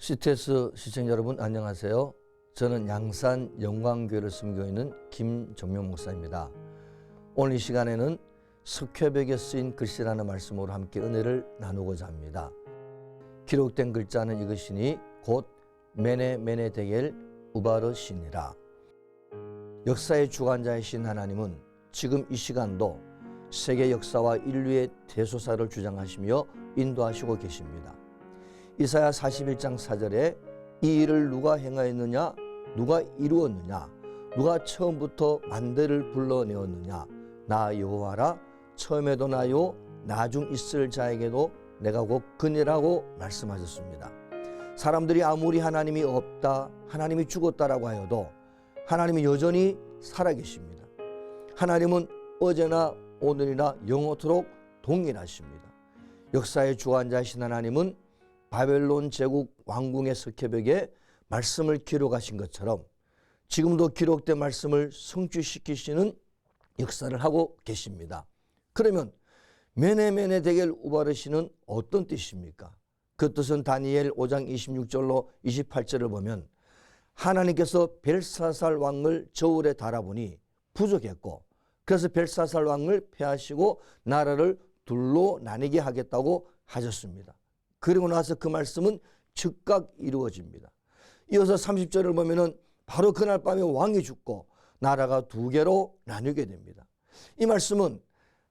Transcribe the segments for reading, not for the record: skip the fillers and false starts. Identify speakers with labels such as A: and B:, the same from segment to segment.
A: CTS 시청자 여러분 안녕하세요. 저는 양산 영광교회를 섬기고 있는 김정명 목사입니다. 오늘 이 시간에는 석회벽에 쓰인 글씨라는 말씀으로 함께 은혜를 나누고자 합니다. 기록된 글자는 이것이니 곧 메네 데겔 우바르시니라. 역사의 주관자이신 하나님은 지금 이 시간도 세계 역사와 인류의 대소사를 주장하시며 인도하시고 계십니다. 이사야 41장 4절에 이 일을 누가 행하였느냐, 누가 이루었느냐, 누가 처음부터 만대를 불러내었느냐, 나 여호와라, 처음에도 나요, 나중 있을 자에게도 내가 곧 그니라고 말씀하셨습니다. 사람들이 아무리 하나님이 없다, 하나님이 죽었다라고 하여도 하나님이 여전히 살아계십니다. 하나님은 어제나 오늘이나 영원토록 동일하십니다. 역사의 주관자이신 하나님은 바벨론 제국 왕궁의 석회벽에 말씀을 기록하신 것처럼 지금도 기록된 말씀을 성취시키시는 역사를 하고 계십니다. 그러면 메네 데겔 우바르시는 어떤 뜻입니까? 그 뜻은 다니엘 5장 26절로 28절을 보면 하나님께서 벨사살 왕을 저울에 달아보니 부족했고 그래서 벨사살 왕을 패하시고 나라를 둘로 나뉘게 하겠다고 하셨습니다. 그리고 나서 그 말씀은 즉각 이루어집니다. 이어서 30절을 보면은 바로 그날 밤에 왕이 죽고 나라가 두 개로 나뉘게 됩니다. 이 말씀은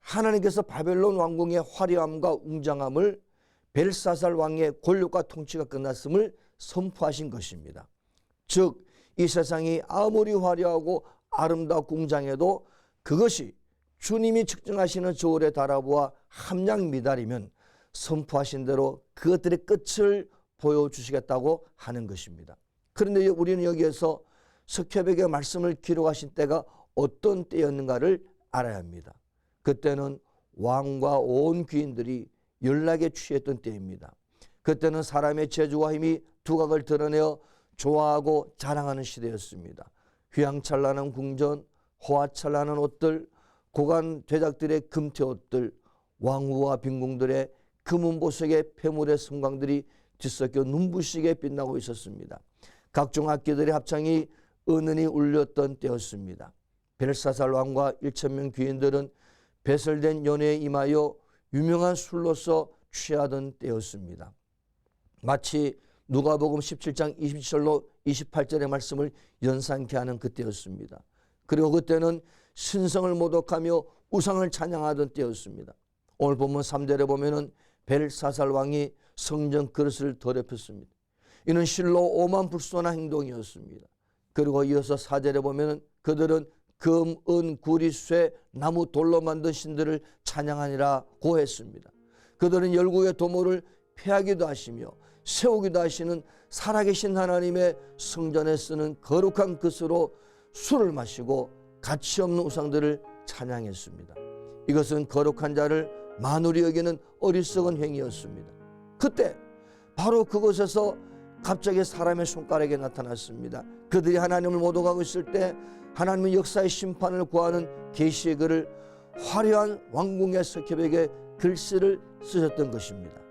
A: 하나님께서 바벨론 왕궁의 화려함과 웅장함을 벨사살 왕의 권력과 통치가 끝났음을 선포하신 것입니다. 즉 이 세상이 아무리 화려하고 아름답고 웅장해도 그것이 주님이 측정하시는 저울의 달아보아 함량미달이면 선포하신 대로 그것들의 끝을 보여주시겠다고 하는 것입니다. 그런데 우리는 여기에서 석회벽의 말씀을 기록하신 때가 어떤 때였는가를 알아야 합니다. 그때는 왕과 온 귀인들이 연락에 취했던 때입니다. 그때는 사람의 재주와 힘이 두각을 드러내어 좋아하고 자랑하는 시대였습니다. 휘황찬란한 궁전, 호화찬란한 옷들, 고관 대작들의 금태 옷들, 왕후와 빈궁들의 금은보석의 폐물의 성광들이 뒤섞여 눈부시게 빛나고 있었습니다. 각종 악기들의 합창이 은은히 울렸던 때였습니다. 벨사살 왕과 1,000명 귀인들은 배설된 연회에 임하여 유명한 술로서 취하던 때였습니다. 마치 누가복음 17장 27절로 28절의 말씀을 연상케 하는 그때였습니다. 그리고 그때는 신성을 모독하며 우상을 찬양하던 때였습니다. 오늘 본문 3절에 보면은 벨사살 왕이 성전 그릇을 더럽혔습니다. 이는 실로 오만불손한 행동이었습니다. 그리고 이어서 4절에 보면은 그들은 금, 은, 구리, 쇠, 나무, 돌로 만든 신들을 찬양하니라고 했습니다. 그들은 열국의 도모를 폐하기도 하시며 세우기도 하시는 살아계신 하나님의 성전에 쓰는 거룩한 그릇으로 술을 마시고 가치없는 우상들을 찬양했습니다. 이것은 거룩한 자를 만우리 여기는 어리석은 행위였습니다. 그때 바로 그곳에서 갑자기 사람의 손가락에 나타났습니다. 그들이 하나님을 모독하고 있을 때 하나님은 역사의 심판을 구하는 계시의 글을 화려한 왕궁의 석회벽에 글씨를 쓰셨던 것입니다.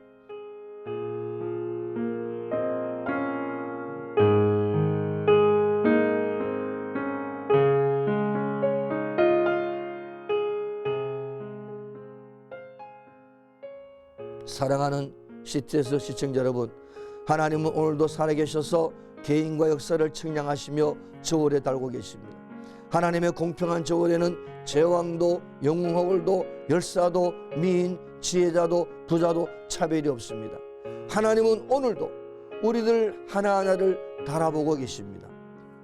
A: 사랑하는 CTS 시청자 여러분, 하나님은 오늘도 살아계셔서 개인과 역사를 측량하시며 저울에 달고 계십니다. 하나님의 공평한 저울에는 제왕도 영웅허걸도 열사도 미인 지혜자도 부자도 차별이 없습니다. 하나님은 오늘도 우리들 하나하나를 달아보고 계십니다.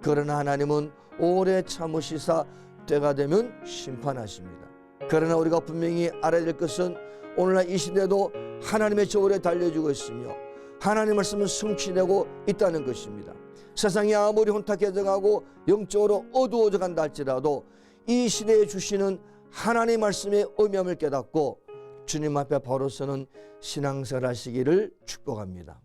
A: 그러나 하나님은 오래 참으시사 때가 되면 심판하십니다. 그러나 우리가 분명히 알아야 될 것은 오늘날 이 시대도 하나님의 저울에 달려주고 있으며 하나님의 말씀은 성취되고 있다는 것입니다. 세상이 아무리 혼탁해져가고 영적으로 어두워져 간다 할지라도 이 시대에 주시는 하나님의 말씀의 의미함을 깨닫고 주님 앞에 바로 서는 신앙생활 하시기를 축복합니다.